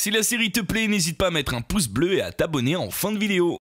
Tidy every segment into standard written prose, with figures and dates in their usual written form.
Si la série te plaît, n'hésite pas à mettre un pouce bleu et à t'abonner en fin de vidéo.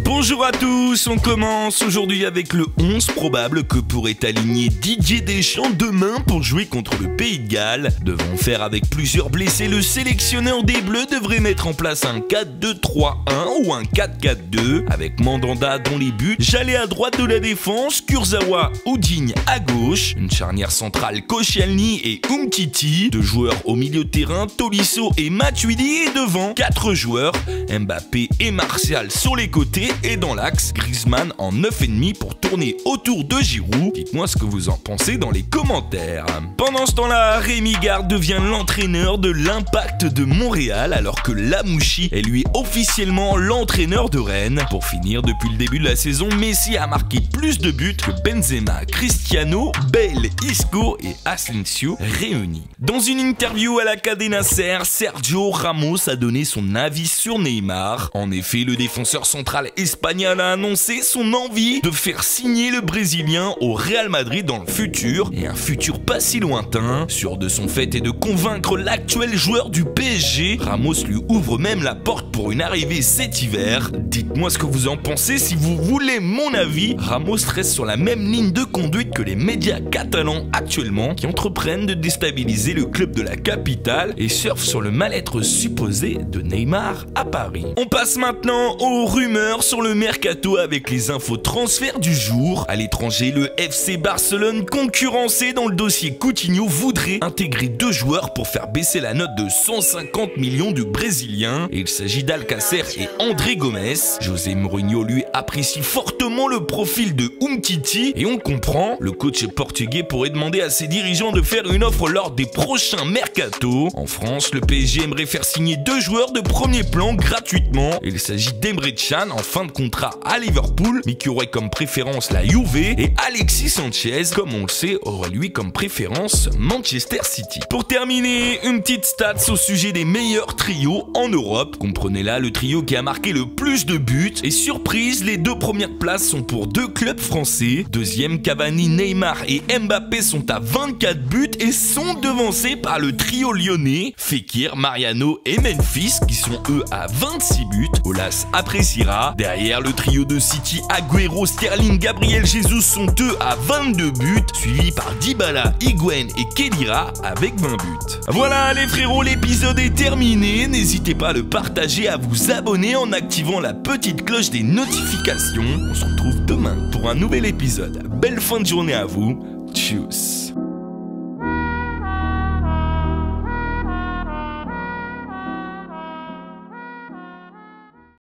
Bonjour à tous, on commence aujourd'hui avec le 11 probable que pourrait aligner Didier Deschamps demain pour jouer contre le Pays de Galles. Devant faire avec plusieurs blessés, le sélectionneur des Bleus devrait mettre en place un 4-2-3-1 ou un 4-4-2 avec Mandanda dans les buts, Jallet à droite de la défense, Kurzawa ou Digne à gauche, une charnière centrale Koscielny et Umtiti, 2 joueurs au milieu de terrain, Tolisso et Matuidi, et devant 4 joueurs, Mbappé et Martial sur les côtés et dans l'axe, Griezmann en 9,5 pour tourner autour de Giroud. Dites-moi ce que vous en pensez dans les commentaires. Pendant ce temps-là, Rémi Garde devient l'entraîneur de l'Impact de Montréal alors que Lamouchi est lui officiellement l'entraîneur de Rennes. Pour finir, depuis le début de la saison, Messi a marqué plus de buts que Benzema, Cristiano, Bale, Isco et Asensio réunis. Dans une interview à la Cadena Ser, Sergio Ramos a donné son avis sur Neymar. En effet, le défenseur central espagnol a annoncé son envie de faire signer le Brésilien au Real Madrid dans le futur, et un futur pas si lointain. Sûr de son fait et de convaincre l'actuel joueur du PSG, Ramos lui ouvre même la porte pour une arrivée cet hiver. Dites-moi ce que vous en pensez si vous voulez mon avis. Ramos reste sur la même ligne de conduite que les médias catalans actuellement qui entreprennent de déstabiliser le club de la capitale et surfent sur le mal-être supposé de Neymar à Paris. On passe maintenant aux rumeurs sur le mercato avec les infos transferts du jour. À l'étranger, le FC Barcelone, concurrencé dans le dossier Coutinho, voudrait intégrer 2 joueurs pour faire baisser la note de 150 millions du Brésilien. Et il s'agit d'Alcacer et André Gomes. José Mourinho, lui, apprécie fortement le profil de Umtiti et on comprend, le coach portugais pourrait demander à ses dirigeants de faire une offre lors des prochains mercatos. En France, le PSG aimerait faire signer 2 joueurs de premier plan gratuitement. Il s'agit d'Emre Can en fin de contrat à Liverpool, mais qui aurait comme préférence la Juve, et Alexis Sanchez, comme on le sait, aurait lui comme préférence Manchester City. Pour terminer, une petite stats au sujet des meilleurs trios en Europe. Comprenez là le trio qui a marqué le plus de buts, et surprise, les 2 premières places sont pour 2 clubs français. Deuxième, Cavani, Neymar et Mbappé sont à 24 buts et sont devancés par le trio lyonnais, Fekir, Mariano et Memphis, qui sont eux à 26 buts. Olas appréciera. Derrière, le trio de City, Agüero, Sterling, Gabriel Jesus sont eux à 22 buts, suivis par Dybala, Higuain et Khedira avec 20 buts. Voilà les frérots, l'épisode est terminé. N'hésitez pas à le partager, à vous abonner en activant la petite cloche des notifications. On se retrouve demain pour un nouvel épisode. Belle fin de journée à vous. Tchuss.